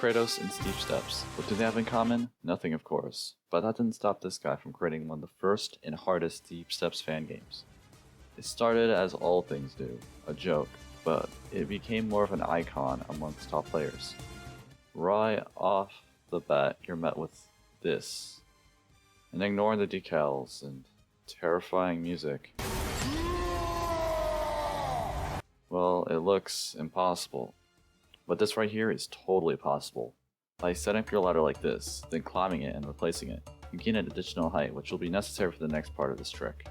Kratos and steep steps. What do they have in common? Nothing, of course. But that didn't stop this guy from creating one of the first and hardest steep steps fan games. It started as all things do, a joke, but it became more of an icon amongst top players. Right off the bat, you're met with this. And ignoring the decals and terrifying music. Well, it looks impossible. But this right here is totally possible. By setting up your ladder like this, then climbing it and replacing it, you gain an additional height which will be necessary for the next part of this trick.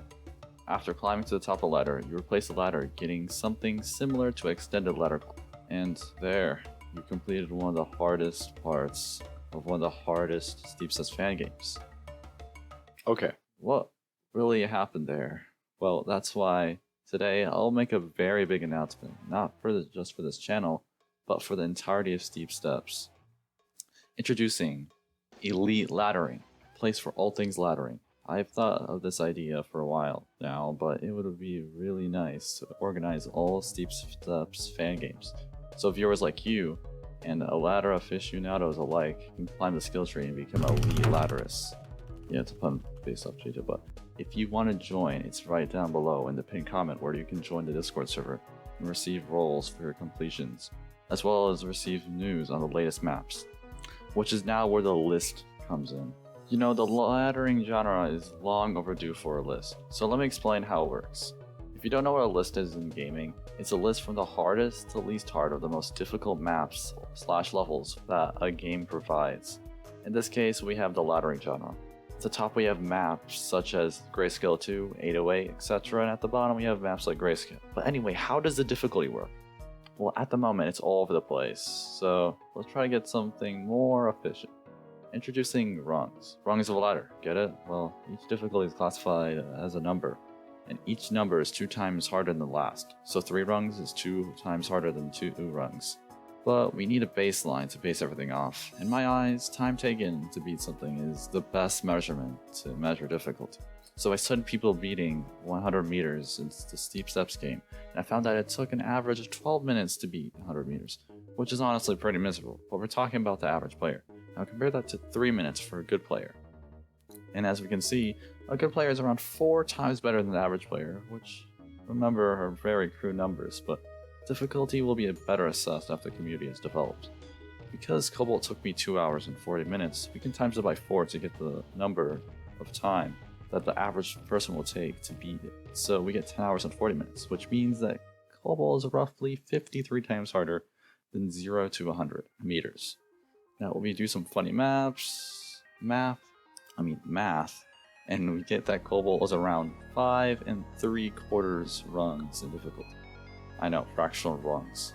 After climbing to the top of the ladder, you replace the ladder, getting something similar to an extended ladder. And there, you completed one of the hardest parts of one of the hardest steep steps fan games. Okay, what really happened there? Well, that's why today I'll make a very big announcement, not just for this channel, but for the entirety of steep steps. Introducing Elite Laddering, a place for all things laddering. I've thought of this idea for a while now, but it would be really nice to organize all steep steps fan games. So viewers like you and a ladder aficionados alike can climb the skill tree and become elite ladderers. Yeah, it's a pun based off JJ, but if you want to join, it's right down below in the pinned comment where you can join the Discord server and receive roles for your completions, as well as receive news on the latest maps, which is now where the list comes in. You know, the laddering genre is long overdue for a list, so let me explain how it works. If you don't know what a list is in gaming, it's a list from the hardest to least hard of the most difficult maps / levels that a game provides. In this case, we have the laddering genre. At the top we have maps such as Grayscale 2, 808, etc. and at the bottom we have maps like Grayscale. But anyway, how does the difficulty work? Well, at the moment it's all over the place, so let's try to get something more efficient. Introducing rungs. Rungs of a ladder, get it? Well, each difficulty is classified as a number, and each number is 2 times harder than the last. So 3 rungs is 2 times harder than 2 rungs. But we need a baseline to base everything off. In my eyes, time taken to beat something is the best measurement to measure difficulty. So I studied people beating 100 meters in the steep steps game, and I found that it took an average of 12 minutes to beat 100 meters, which is honestly pretty miserable, but we're talking about the average player. Now compare that to 3 minutes for a good player. And as we can see, a good player is around 4 times better than the average player, which, remember, are very crude numbers, but difficulty will be better assessed after the community is developed. Because Cobalt took me 2 hours and 40 minutes, we can times it by 4 to get the number of time that the average person will take to beat it. So we get 10 hours and 40 minutes, which means that Cobalt is roughly 53 times harder than 0 to 100 meters. Now we do some funny math, and we get that Cobalt was around 5 3/4 rungs in difficulty. I know, fractional rungs.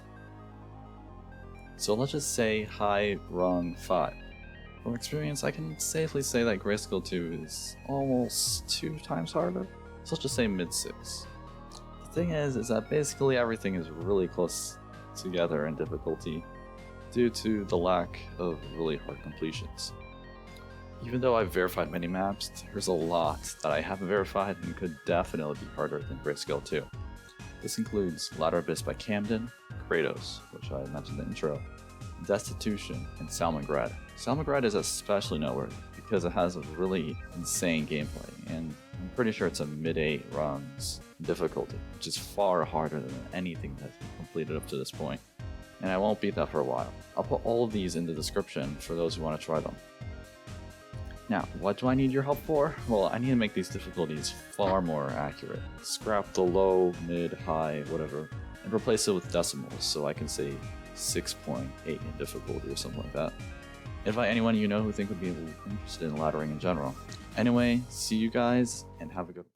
So let's just say high rung 5. From experience, I can safely say that Grayscale 2 is almost 2 times harder, so let's just say mid 6. The thing is that basically everything is really close together in difficulty due to the lack of really hard completions. Even though I've verified many maps, there's a lot that I haven't verified and could definitely be harder than Grayscale 2. This includes Ladder Abyss by Camden, Kratos, which I mentioned in the intro, Destitution, and Salmongrad. Salmongrad is especially noteworthy because it has a really insane gameplay, and I'm pretty sure it's a mid-8 rungs difficulty, which is far harder than anything that's been completed up to this point. And I won't beat that for a while. I'll put all of these in the description for those who want to try them. Now, what do I need your help for? Well, I need to make these difficulties far more accurate. Scrap the low, mid, high, whatever, and replace it with decimals so I can say 6.8 in difficulty or something like that. Invite anyone you know who think would be interested in laddering in general. Anyway, see you guys and have a good one.